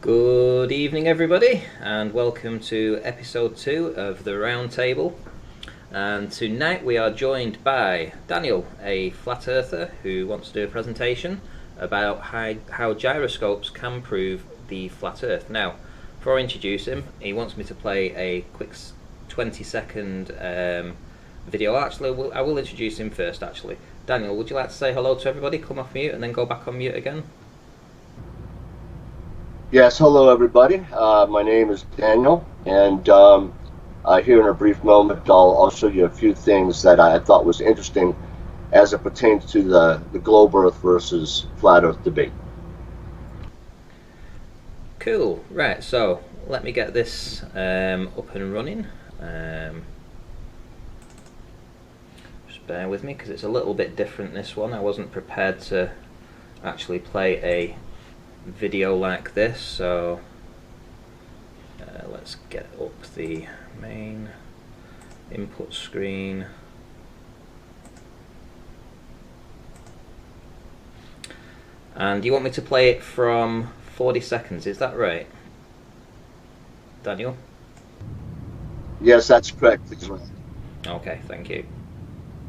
Good evening, everybody, and welcome to episode 2 of the Roundtable. And tonight we are joined by Daniel, a flat earther who wants to do a presentation about how gyroscopes can prove the flat Earth. Now, before I introduce him, he wants me to play a quick 20-second video. Actually, I will introduce him first. Actually, Daniel, would you like to say hello to everybody? Come off mute and then go back on mute again. Yes, hello everybody. My name is Daniel, and here in a brief moment I'll show you a few things that I thought was interesting as it pertains to the globe Earth versus flat Earth debate. Cool. Right, so let me get this up and running. Just bear with me because it's a little bit different, this one. I wasn't prepared to actually play a video like this, so let's get up the main input screen. And you want me to play it from 40 seconds, is that right, Daniel? Yes, that's correct. Okay, thank you.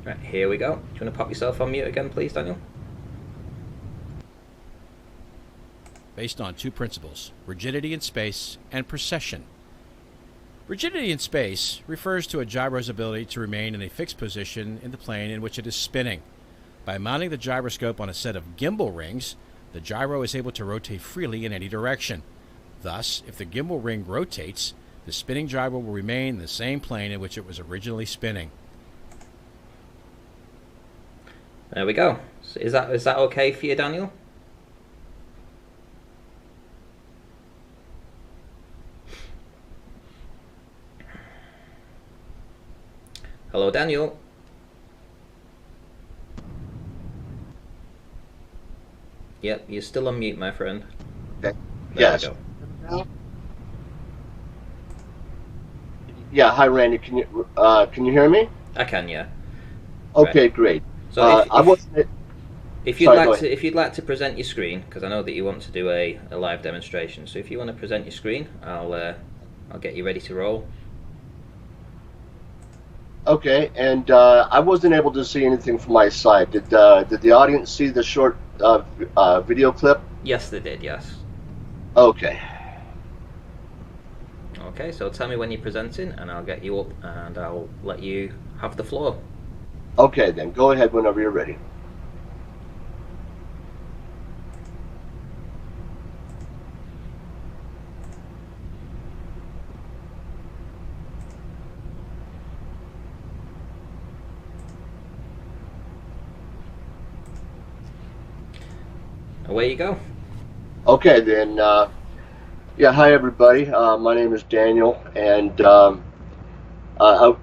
Right, here we go. Do you want to pop yourself on mute again, please, Daniel? Based on two principles, rigidity in space and precession. Rigidity in space refers to a gyro's ability to remain in a fixed position in the plane in which it is spinning. By mounting the gyroscope on a set of gimbal rings, the gyro is able to rotate freely in any direction. Thus, if the gimbal ring rotates, the spinning gyro will remain in the same plane in which it was originally spinning. There we go. So is that okay for you, Daniel? Hello, Daniel. Yep, you're still on mute, my friend. Okay. There Yes. we go. Yeah. Hi, Randy. Can you hear me? I can, yeah. Okay, Right. great. So I wasn't. if you'd Sorry, go if you'd like to present your screen, because I know that you want to do a live demonstration. So if you want to present your screen, I'll get you ready to roll. Okay, and I wasn't able to see anything from my side. Did the audience see the short video clip? Yes, they did. Yes. Okay. Okay. So tell me when you're presenting, and I'll get you up, and I'll let you have the floor. Okay, then go ahead whenever you're ready. Away you go. Okay, then. Yeah, hi everybody. My name is Daniel, and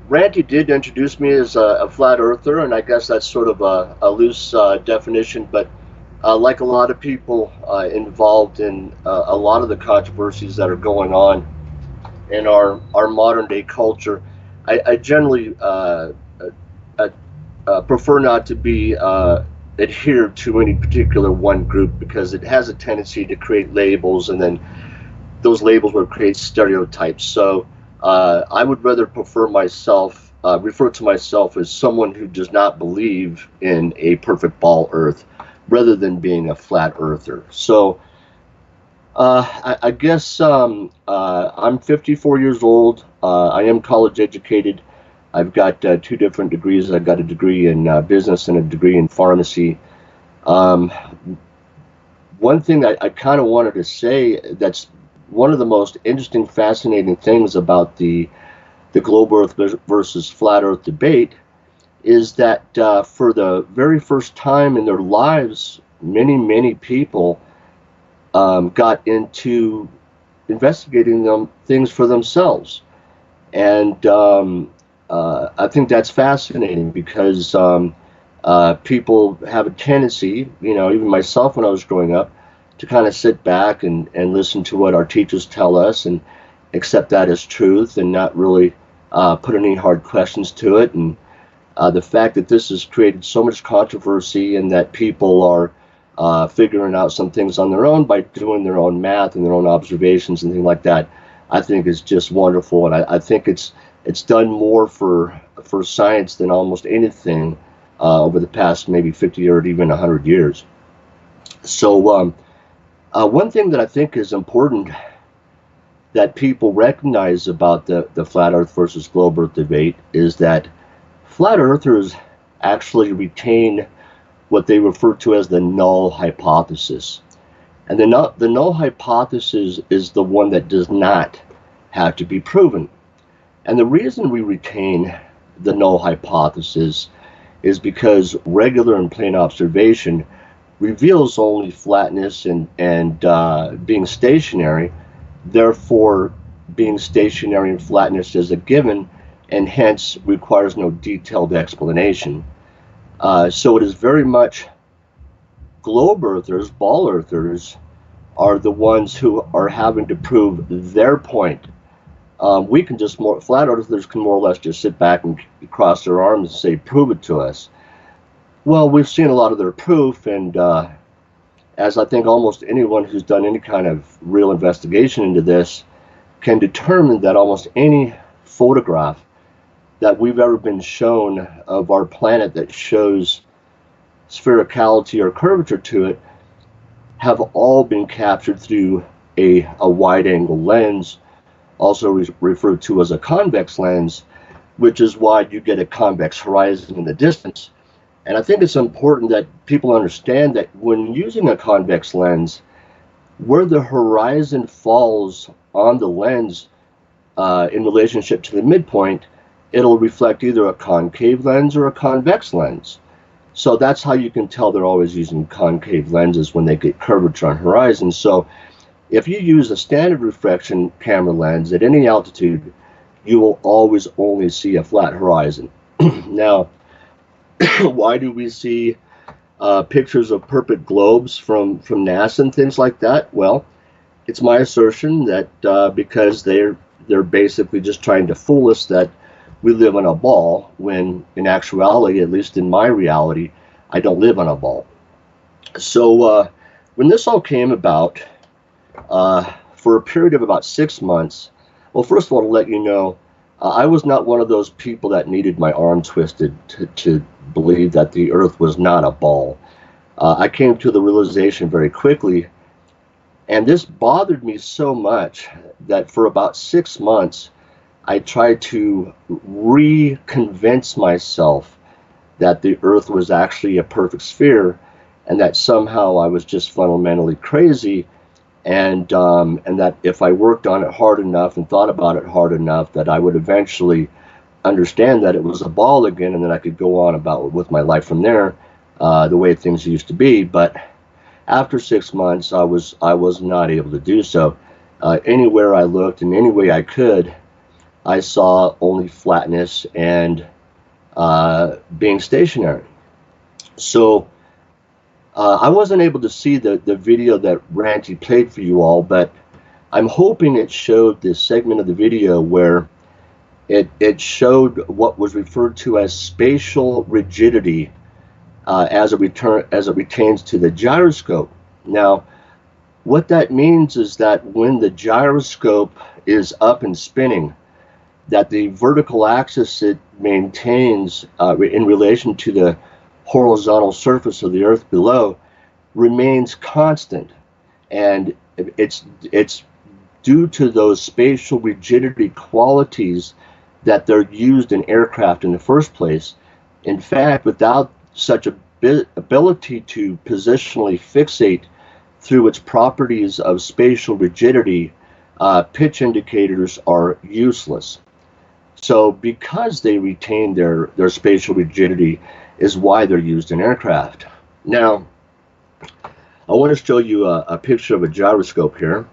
Randy did introduce me as a flat earther, and I guess that's sort of a loose definition, but like a lot of people involved in a lot of the controversies that are going on in our modern day culture, I generally prefer not to be adhered to any particular one group, because it has a tendency to create labels, and then those labels will create stereotypes. So I would rather refer to myself as someone who does not believe in a perfect ball Earth, rather than being a flat earther. So I guess I'm 54 years old. I am college educated. I've got 2 different degrees. I've got a degree in business and a degree in pharmacy. One thing that I kind of wanted to say, that's one of the most interesting, fascinating things about the globe Earth versus flat Earth debate, is that for the very first time in their lives, many people got into investigating things for themselves. And I think that's fascinating, because people have a tendency, even myself when I was growing up, to kind of sit back and listen to what our teachers tell us and accept that as truth, and not really put any hard questions to it. And the fact that this has created so much controversy, and that people are figuring out some things on their own by doing their own math and their own observations and things like that, I think is just wonderful. And I think it's done more for science than almost anything over the past maybe 50 or even 100 years. So one thing that I think is important that people recognize about the flat Earth versus globe Earth debate is that flat Earthers actually retain what they refer to as the null hypothesis. And the null hypothesis is the one that does not have to be proven. And the reason we retain the null hypothesis is because regular and plain observation reveals only flatness and being stationary. Therefore, being stationary and flatness is a given, and hence requires no detailed explanation. So it is very much globe earthers, ball earthers, are the ones who are having to prove their point. We can just flat earthers can more or less just sit back and cross their arms and say, prove it to us. Well, we've seen a lot of their proof, and as I think almost anyone who's done any kind of real investigation into this can determine that almost any photograph that we've ever been shown of our planet that shows sphericality or curvature to it have all been captured through a wide-angle lens, also referred to as a convex lens, which is why you get a convex horizon in the distance. And I think it's important that people understand that when using a convex lens, where the horizon falls on the lens in relationship to the midpoint, it'll reflect either a concave lens or a convex lens. So that's how you can tell they're always using concave lenses when they get curvature on horizons. So if you use a standard refraction camera lens at any altitude, you will always only see a flat horizon. Now, why do we see pictures of perfect globes from NASA and things like that? Well, it's my assertion that because they're basically just trying to fool us that we live on a ball, when in actuality, at least in my reality, I don't live on a ball. So when this all came about, for a period of about 6 months, well, first of all, to let you know, I was not one of those people that needed my arm twisted to believe that the Earth was not a ball. I came to the realization very quickly, and this bothered me so much that for about 6 months, I tried to reconvince myself that the Earth was actually a perfect sphere, and that somehow I was just fundamentally crazy, and that if I worked on it hard enough and thought about it hard enough, that I would eventually understand that it was a ball again, and then I could go on about with my life from there, the way things used to be. But after 6 months, I was not able to do so. Anywhere I looked and any way I could, I saw only flatness and being stationary. So I wasn't able to see the video that Ranty played for you all, but I'm hoping it showed this segment of the video where it showed what was referred to as spatial rigidity as it pertains to the gyroscope. Now, what that means is that when the gyroscope is up and spinning, that the vertical axis it maintains in relation to the horizontal surface of the Earth below remains constant, and it's due to those spatial rigidity qualities that they're used in aircraft in the first place. In fact, without such ability to positionally fixate through its properties of spatial rigidity, pitch indicators are useless. So because they retain their spatial rigidity is why they're used in aircraft. Now, I want to show you a picture of a gyroscope here.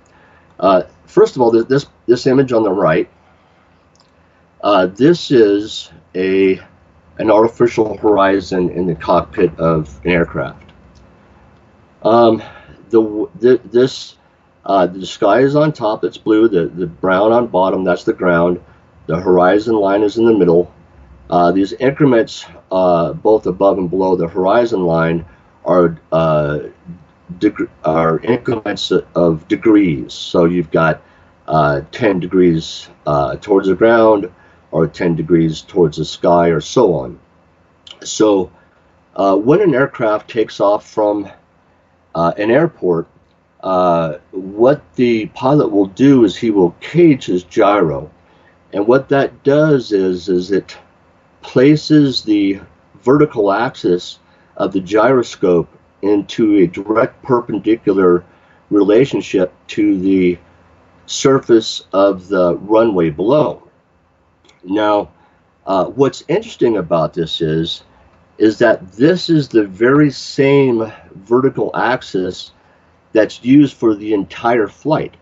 First of all, this image on the right, this is an artificial horizon in the cockpit of an aircraft. The sky is on top, it's blue, the brown on bottom, that's the ground. The horizon line is in the middle. These increments, both above and below the horizon line, are are increments of degrees. So you've got 10 degrees towards the ground, or 10 degrees towards the sky, or so on. So when an aircraft takes off from an airport, what the pilot will do is he will cage his gyro. And what that does is it places the vertical axis of the gyroscope into a direct perpendicular relationship to the surface of the runway below. Now, what's interesting about this is that this is the very same vertical axis that's used for the entire flight.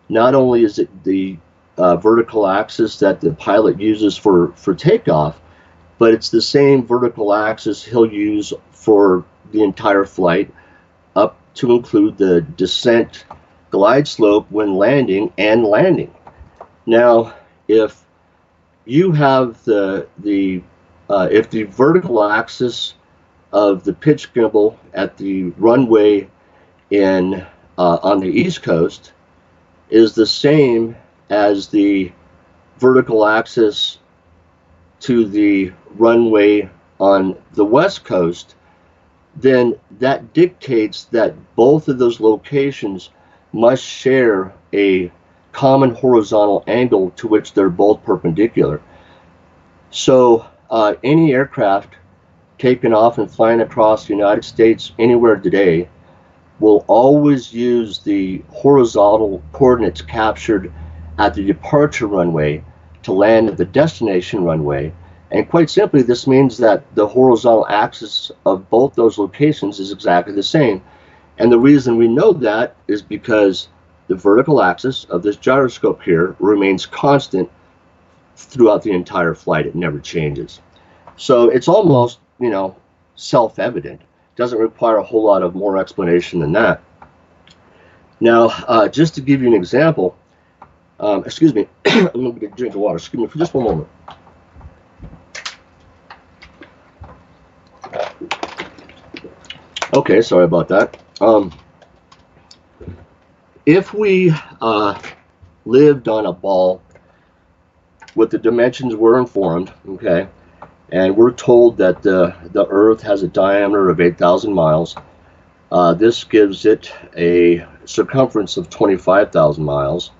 Not only is it the vertical axis that the pilot uses for takeoff, but it's the same vertical axis he'll use for the entire flight, up to include the descent glide slope when landing and landing. Now, if you have if the vertical axis of the pitch gimbal at the runway in on the East Coast is the same as the vertical axis to the runway on the West Coast, then that dictates that both of those locations must share a common horizontal angle to which they're both perpendicular. So any aircraft taking off and flying across the United States anywhere today will always use the horizontal coordinates captured at the departure runway to land at the destination runway. And quite simply, this means that the horizontal axis of both those locations is exactly the same. And the reason we know that is because the vertical axis of this gyroscope here remains constant throughout the entire flight. It never changes. So it's almost, self-evident. It doesn't require a whole lot of more explanation than that. Now, just to give you an example, excuse me, I'm going to get a drink of water. Excuse me for just one moment. Okay, sorry about that. If we lived on a ball with the dimensions we're informed, okay, and we're told that the Earth has a diameter of 8,000 miles, this gives it a circumference of 25,000 miles.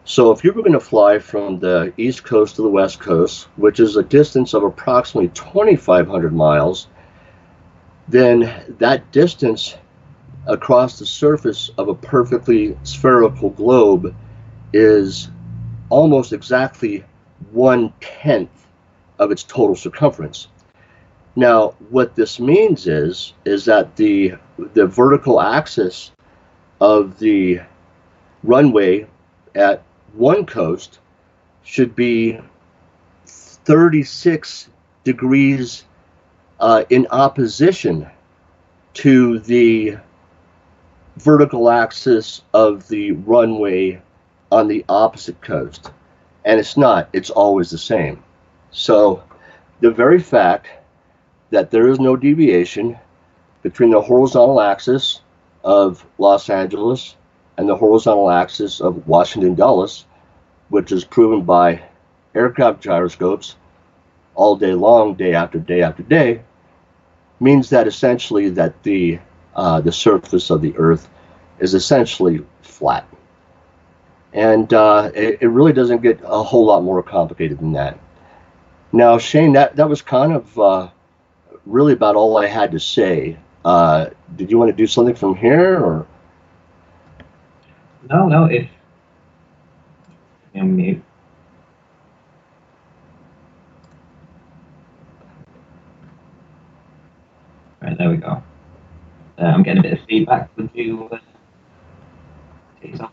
So if you were going to fly from the East Coast to the West Coast, which is a distance of approximately 2,500 miles, then that distance across the surface of a perfectly spherical globe is almost exactly 1/10 of its total circumference. Now, what this means is that the vertical axis of the runway at one coast should be 36 degrees in opposition to the vertical axis of the runway on the opposite coast. And it's not, it's always the same. So the very fact that there is no deviation between the horizontal axis of Los Angeles and the horizontal axis of Washington Dulles, which is proven by aircraft gyroscopes all day long, day after day after day, means that essentially that the surface of the Earth is essentially flat. And it really doesn't get a whole lot more complicated than that. Now, Shane, that was kind of really about all I had to say. Did you want to do something from here, or? No, if mute. Right, there we go. I'm getting a bit of feedback. Would you take some?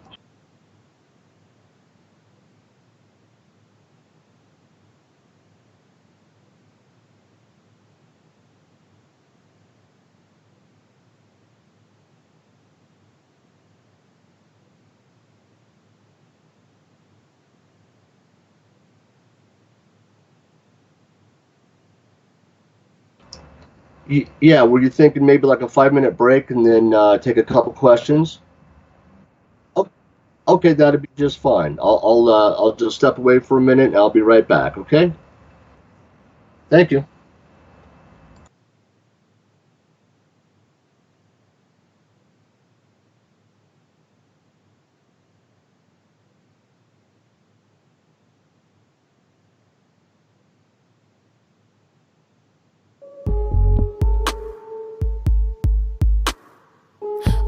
Yeah, were you thinking maybe like a 5-minute break and then take a couple questions? Oh, okay, that'd be just fine. I'll just step away for a minute and I'll be right back. Okay? Thank you.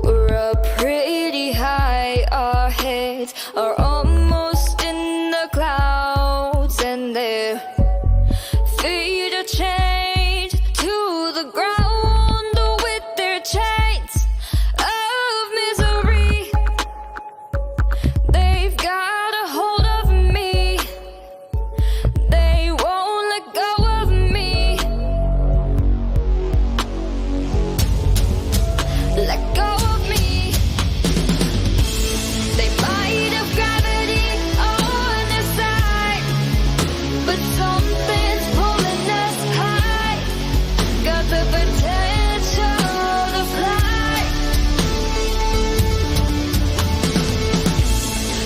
We're up pretty high, our heads are almost in the clouds, and their feet are chained to the ground with their chains of misery. They've got a hold of me, they won't let go of me. Let go of me. They might have gravity on their side, but something's pulling us high. Got the potential to fly.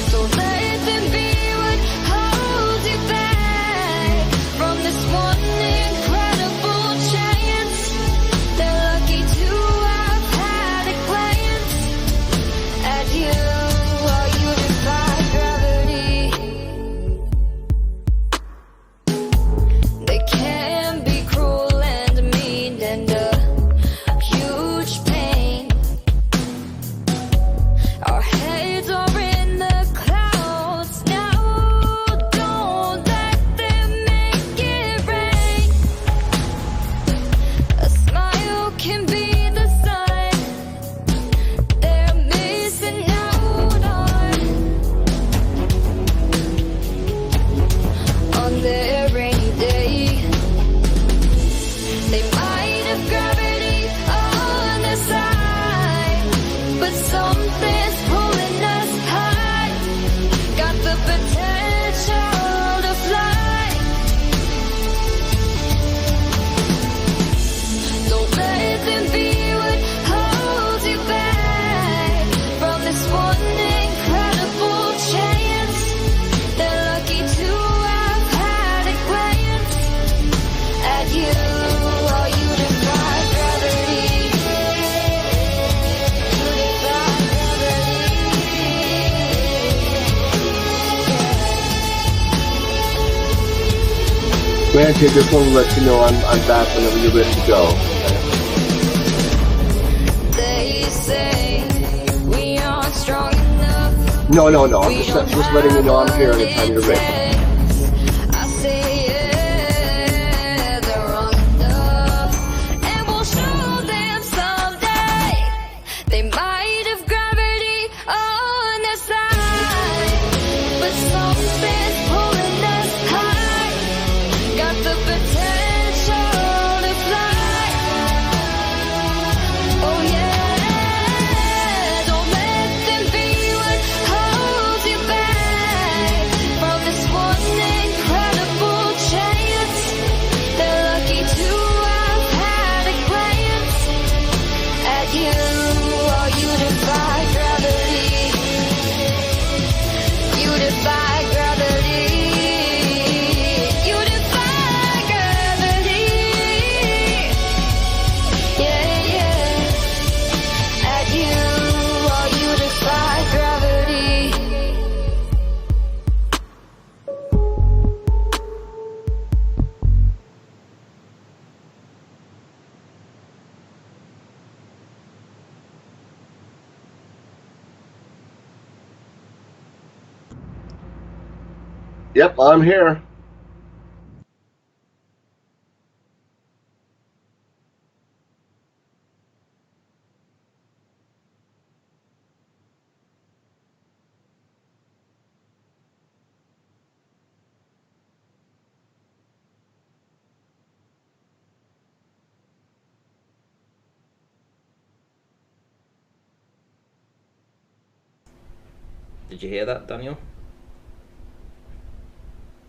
So let them be what holds you back from this one incredible chance. They're lucky to have had a glance at you while you defy gravity. They can be cruel and mean and a huge pain. Our heads are in the clouds now. Don't let them make it rain. A smile can be the sun they're missing out on their rainy day. They might have gravity on their side, but something's pulling us high. Got the potential to fly. Don't let them be what holds you back from this one incredible chance. They're lucky to have had a glance at you while you defy gravity. You defy gravity. Granted, just want to let you know I'm back whenever you're ready to go. They say we aren't strong enough. No. I'm just letting you know I'm here anytime you're ready. I say yeah, they're wrong enough, and we'll show them someday. They might have gravity on their side, but something's pulling us high. Got the potential to fly. Oh yeah, don't let them be what holds you back from this one incredible chance. They're lucky to have had a glance at you while you defy gravity. You defy gravity. You defy gravity. Yeah. At you while you defy gravity. Yep, I'm here. Did you hear that, Daniel?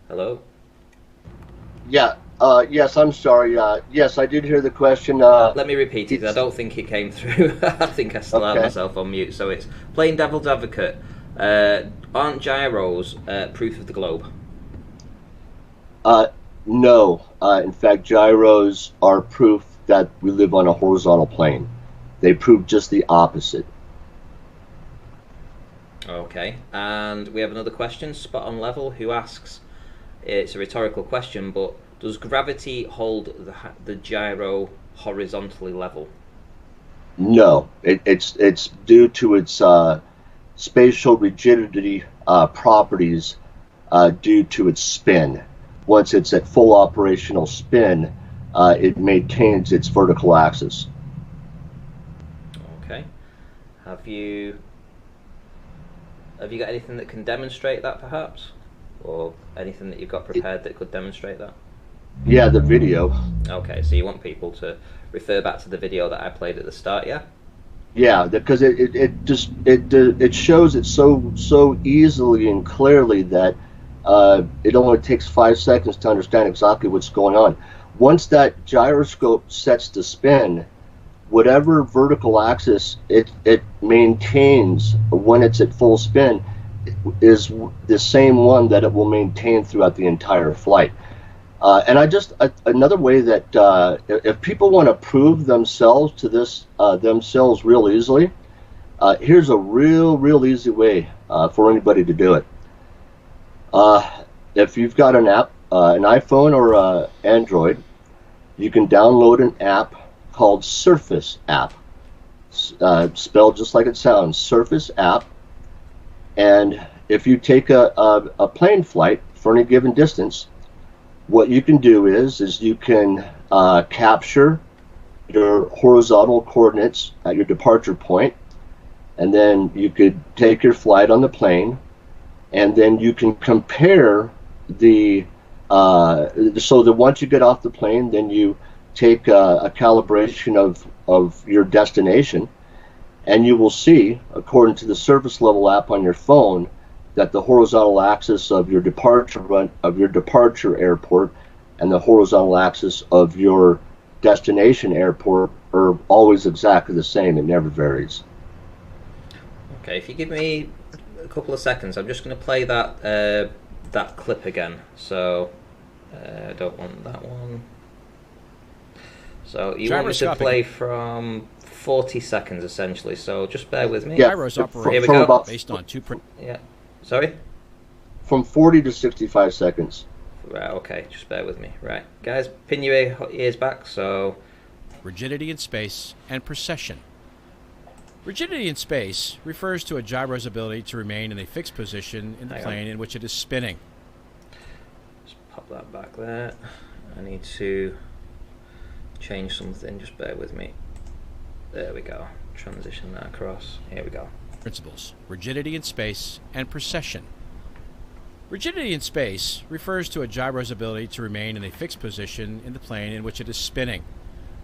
Hello? Yeah, Yes, I'm sorry. Yes, I did hear the question. Let me repeat it. I don't think it came through. I think I still have Okay. myself on mute. So it's playing devil's advocate. Aren't gyros proof of the globe? No. In fact, gyros are proof that we live on a horizontal plane. They prove just the opposite. Okay. And we have another question, Spot on Level, who asks, it's a rhetorical question, but does gravity hold the gyro horizontally level? No. It's due to its spatial rigidity properties due to its spin. Once it's at full operational spin, it maintains its vertical axis. Okay. Have you got anything that can demonstrate that, perhaps? Or anything that you've got prepared that could demonstrate that? Yeah, the video. Okay, so you want people to refer back to the video that I played at the start, yeah? Yeah, because it shows it so easily and clearly that it only takes 5 seconds to understand exactly what's going on. Once that gyroscope sets to spin, whatever vertical axis it maintains when it's at full spin is the same one that it will maintain throughout the entire flight. And another way that if people want to prove themselves to this themselves real easily, here's a real easy way for anybody to do it. If you've got an app, an iPhone or Android, you can download an app called Surface app, spelled just like it sounds, Surface app. And if you take a plane flight for any given distance, what you can do is you can capture your horizontal coordinates at your departure point, and then you could take your flight on the plane, and then you can compare so that once you get off the plane, then you take a calibration of your destination, and you will see, according to the surface level app on your phone, that the horizontal axis of your departure airport and the horizontal axis of your destination airport are always exactly the same. It never varies. Okay, if you give me a couple of seconds, I'm just going to play that clip again. So I don't want that one. So you want me to play from 40 seconds essentially. So just bear with me. Yeah, Gyros Here operate we go. based on Yeah. Sorry? From 40 to 65 seconds. Right, okay, just bear with me. Right, guys, pin your ears back, so... rigidity in space and precession. Rigidity in space refers to a gyro's ability to remain in a fixed position in the plane in which it is spinning. Just pop that back there. I need to change something, just bear with me. There we go. Transition that across. Here we go. Principles: rigidity in space and precession. Rigidity in space refers to a gyro's ability to remain in a fixed position in the plane in which it is spinning.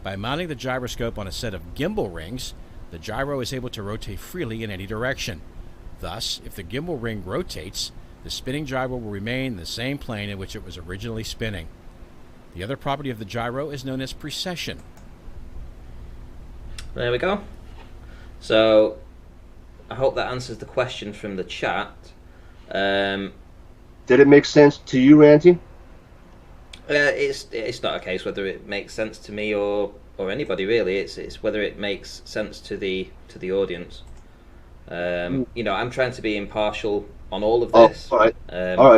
By mounting the gyroscope on a set of gimbal rings, the gyro is able to rotate freely in any direction. Thus, if the gimbal ring rotates, the spinning gyro will remain in the same plane in which it was originally spinning. The other property of the gyro is known as precession. There we go. So, I hope that answers the question from the chat. Did it make sense to you, Randy? It's not a case whether it makes sense to me or anybody really. It's whether it makes sense to the audience. You know, I'm trying to be impartial on all of this, all right.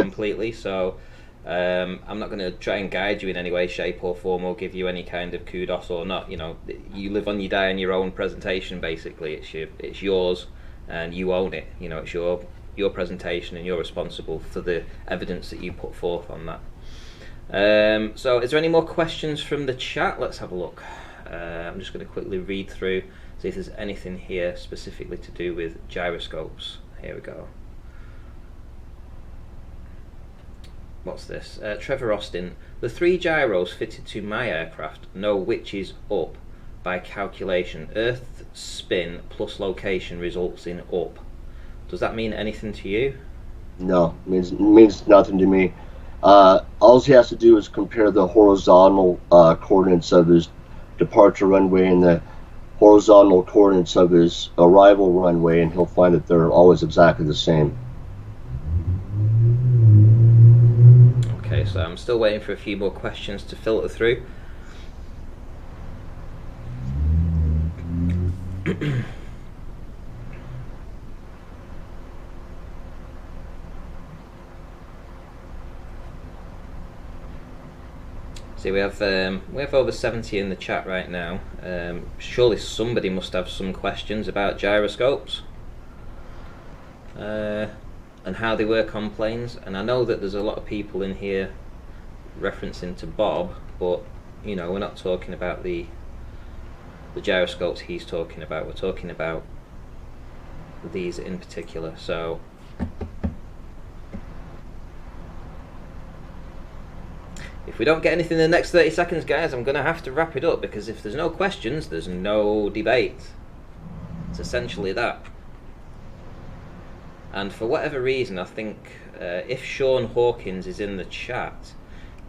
completely. So I'm not going to try and guide you in any way, shape, or form, or give you any kind of kudos or not. You know, you live on, you die on your own presentation. Basically, it's yours, and you own it. You know, it's your presentation, and you're responsible for the evidence that you put forth on that. So is there any more questions from the chat? Let's have a look. I'm just going to quickly read through, see if there's anything here specifically to do with gyroscopes. Here we go. What's this? Trevor Austin. The 3 gyros fitted to my aircraft know which is up by calculation. Earth spin plus location results in up. Does that mean anything to you? No, it means nothing to me. All he has to do is compare the horizontal coordinates of his departure runway and the horizontal coordinates of his arrival runway, and he'll find that they're always exactly the same. Okay, so I'm still waiting for a few more questions to filter through. See, we have over 70 in the chat right now. Surely somebody must have some questions about gyroscopes and how they work on planes. And I know that there's a lot of people in here referencing to Bob, but you know, we're not talking about the gyroscopes he's talking about. We're talking about these in particular. So if we don't get anything in the next 30 seconds, guys, I'm going to have to wrap it up, because if there's no questions, there's no debate. It's essentially that. And for whatever reason, I think if Sean Hawkins is in the chat,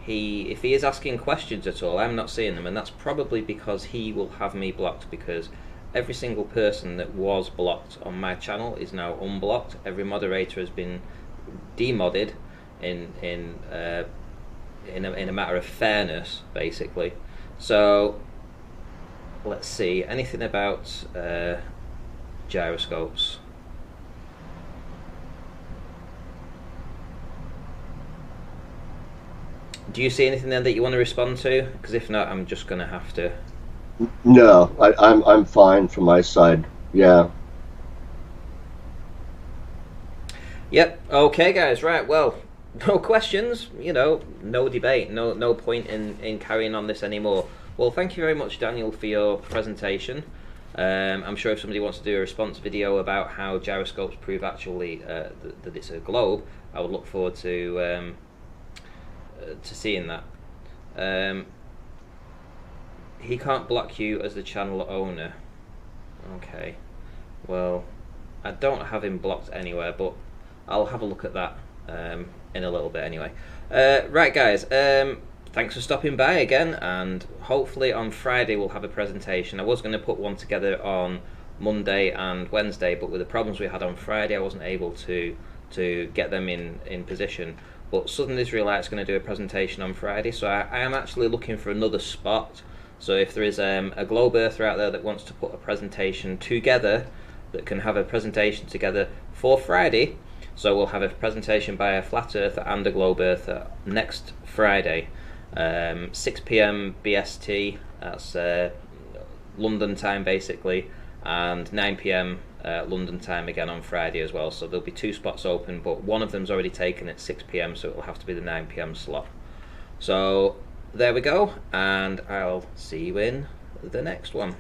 if he is asking questions at all, I'm not seeing them, and that's probably because he will have me blocked, because every single person that was blocked on my channel is now unblocked. Every moderator has been demodded in a matter of fairness, basically. So let's see, anything about gyroscopes? Do you see anything there that you want to respond to? Because if not, I'm just going to have to. No, I'm fine from my side. Yeah. Yep. Okay, guys. Right. Well, no questions. You know, no debate. No point in carrying on this anymore. Well, thank you very much, Daniel, for your presentation. I'm sure if somebody wants to do a response video about how gyroscopes prove actually that it's a globe, I would look forward to seeing that. He can't block you as the channel owner. Okay. Well, I don't have him blocked anywhere, but I'll have a look at that in a little bit anyway. Right, guys. Thanks for stopping by again, and hopefully on Friday we'll have a presentation. I was going to put one together on Monday and Wednesday, but with the problems we had on Friday, I wasn't able to get them in position. But Southern Israelite's going to do a presentation on Friday, so I am actually looking for another spot. So if there is a globe earther out there that wants to put a presentation together, that can have a presentation together for Friday, so we'll have a presentation by a flat earther and a globe earther next Friday, 6 p.m. BST, that's London time basically, and 9 p.m. London time again on Friday as well. So there'll be two spots open, but one of them's already taken at 6 p.m, so it'll have to be the 9 p.m. slot. So there we go, and I'll see you in the next one.